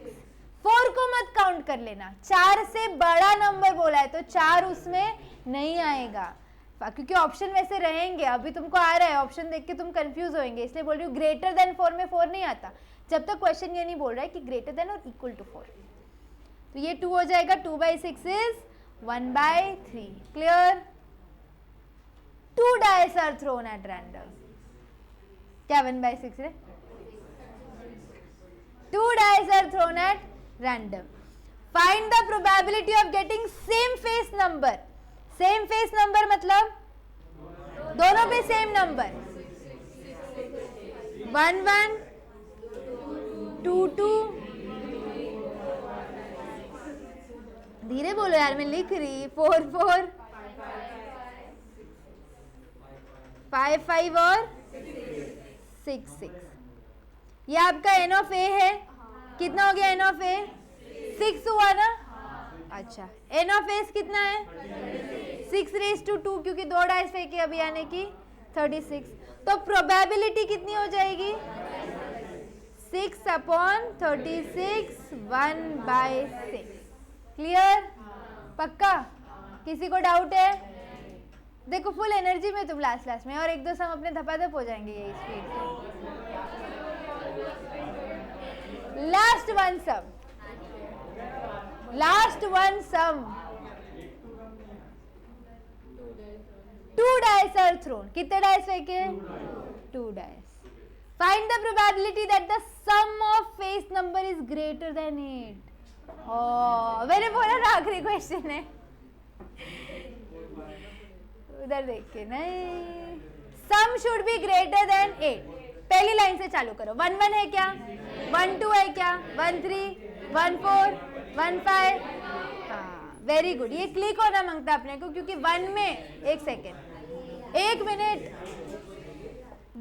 4 को मत काउंट कर लेना, 4 से बड़ा नंबर बोला है तो 4 उसमें नहीं आएगा, क्योंकि ऑप्शन वैसे रहेंगे। अभी तुमको आ रहा है, ऑप्शन देख के तुम कंफ्यूज होंगे, इसलिए बोल रही हूँ ग्रेटर देन 4 में 4 नहीं आता जब तक क्वेश्चन ये नहीं बोल रहा है कि ग्रेटर देन और इक्वल टू 4। तो ये 2 हो जाएगा, 2/6 is 1/3। Clear? 2 dice are thrown at random। क्या 1/6 है? 2 dice are thrown at random। Find the probability of getting same face number। Same face number मतलब दोनों पे सेम नंबर, 1 1 2 2। धीरे बोलो यार, मैं लिख रही। 4 4 5 5 और 6 6। ये आपका n ऑफ a है। कितना हो गया n ऑफ a? 6 हुआ ना? अच्छा, n ऑफ s कितना है? 6/2, क्योंकि 2 डाइस फेंके अभी यानी कि 36। तो प्रोबेबिलिटी कितनी हो जाएगी? 6/36 1/6। क्लियर? पक्का? किसी को डाउट है? देखो फुल एनर्जी में तुम लास्ट में, और एक दो सम अपने धपाधप हो जाएंगे ये speed. Last one sum 2 dice are thrown। कितने डाइस फेंके? 2 dice। Find the probability that the sum of face number is greater than 8। मैंने बोला ना आखिरी क्वेश्चन है, उधर देख के नहीं। Sum should be greater than 8। पहली लाइन से चालू करो। 1 1 है क्या? 1 2 है क्या? 1 3 1 4 1 5। हाँ, वेरी गुड। ये क्लिक होना मांगता अपने को, क्योंकि 1 में 1 सेकेंड 1 मिनट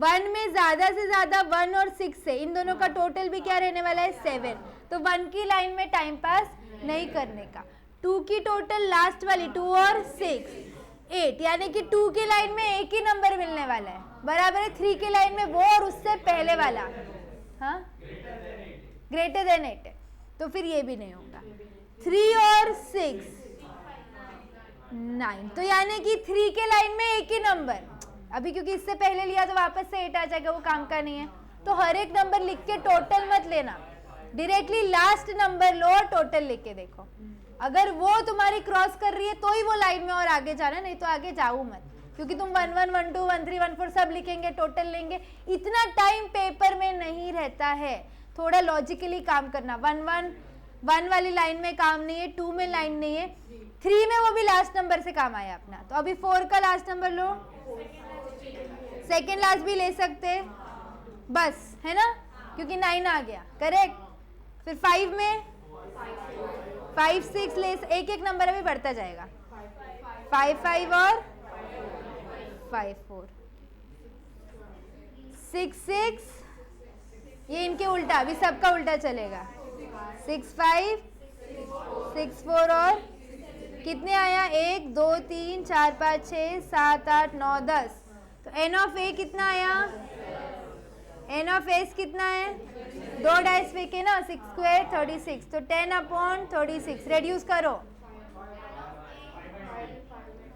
1 में ज्यादा से ज्यादा 1 और 6 से इन दोनों का टोटल भी क्या रहने वाला है? 7। तो 1 की लाइन में टाइम पास नहीं करने का। 2 की टोटल लास्ट वाली 2 और 6 8 यानी कि 2 की लाइन में एक ही नंबर मिलने वाला है, बराबर है 3 की लाइन में वो और उससे पहले वाला। हाँ, ग्रेटर देन 8 है, तो फिर ये भी नहीं होगा। 3 और 6 9, तो यानी कि 3 के लाइन में एक ही नंबर। अभी क्योंकि इससे पहले लिया तो वापस से 8 आ जाएगा, वो काम का नहीं है। तो हर एक नंबर लिख के टोटल मत लेना, डायरेक्टली लास्ट नंबर लो और टोटल लिख के देखो। अगर वो तुम्हारी क्रॉस कर रही है तो ही वो लाइन में और आगे जाना, नहीं तो आगे जाओ मत, क्योंकि तुम 1 1 1 2 1 3 1 4 सब लिखेंगे, टोटल लेंगे, इतना टाइम पेपर में नहीं रहता है। थोड़ा लॉजिकली काम करना। 1 वाली लाइन में काम नहीं है, 2 में लाइन नहीं है, 3 में वो भी लास्ट नंबर से काम आया अपना। तो अभी 4 का लास्ट नंबर लो, सेकेंड लास्ट भी ले सकते बस, है ना, क्योंकि 9 आ गया, करेक्ट। फिर 5 में 5 6 ले, एक एक नंबर अभी बढ़ता जाएगा। 5 5 और 5 4 6 6, ये इनके उल्टा, अभी सबका उल्टा चलेगा। 6 5 6 4 और कितने आया? 1 2 3 4 5 6 7 8 9 10। तो n ऑफ a कितना आया? n ऑफ s कितना है? 2 डाइस फेंके ना, 6 स्क्वायर 36, तो 10/36 रेड्यूस करो,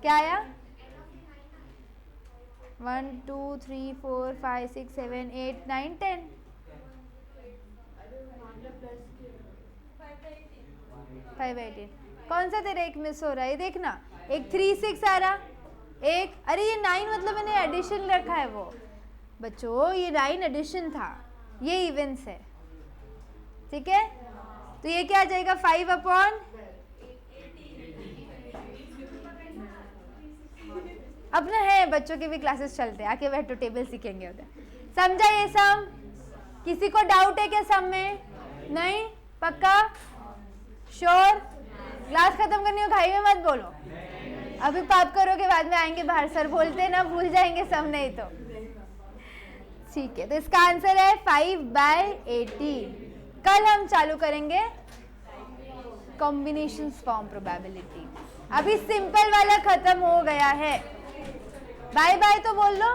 क्या आया? 1 2 3 4 5 6 7 8 9 10। 5/18। कौन सा तेरा एक मिस हो रहा है? देखना, एक 3 6 आ रहा, एक, अरे ये 9 मतलब मैंने एडिशन रखा है वो बच्चों, ये 9 एडिशन था, ये इवेंट्स है, ठीक है। तो ये क्या आ जाएगा 5 अपॉन, अपना है बच्चों के भी क्लासेस चलते हैं, आके बैठो टेबल सीखेंगे उधर। समझा ये सम? किसी को डाउट है क्या सम में? नहीं, पक्का श्योर? क्लास खत्म करनी हो घाई में मत बोलो, अभी पाप करोगे बाद में आएंगे बाहर, सर बोलते हैं ना भूल जाएंगे सम नहीं तो, ठीक है। तो इसका आंसर है 5/80। कल हम चालू करेंगे कॉम्बिनेशन फॉर्म प्रोबेबिलिटी, अभी सिंपल वाला खत्म हो गया है। बाय बाय तो बोल लो।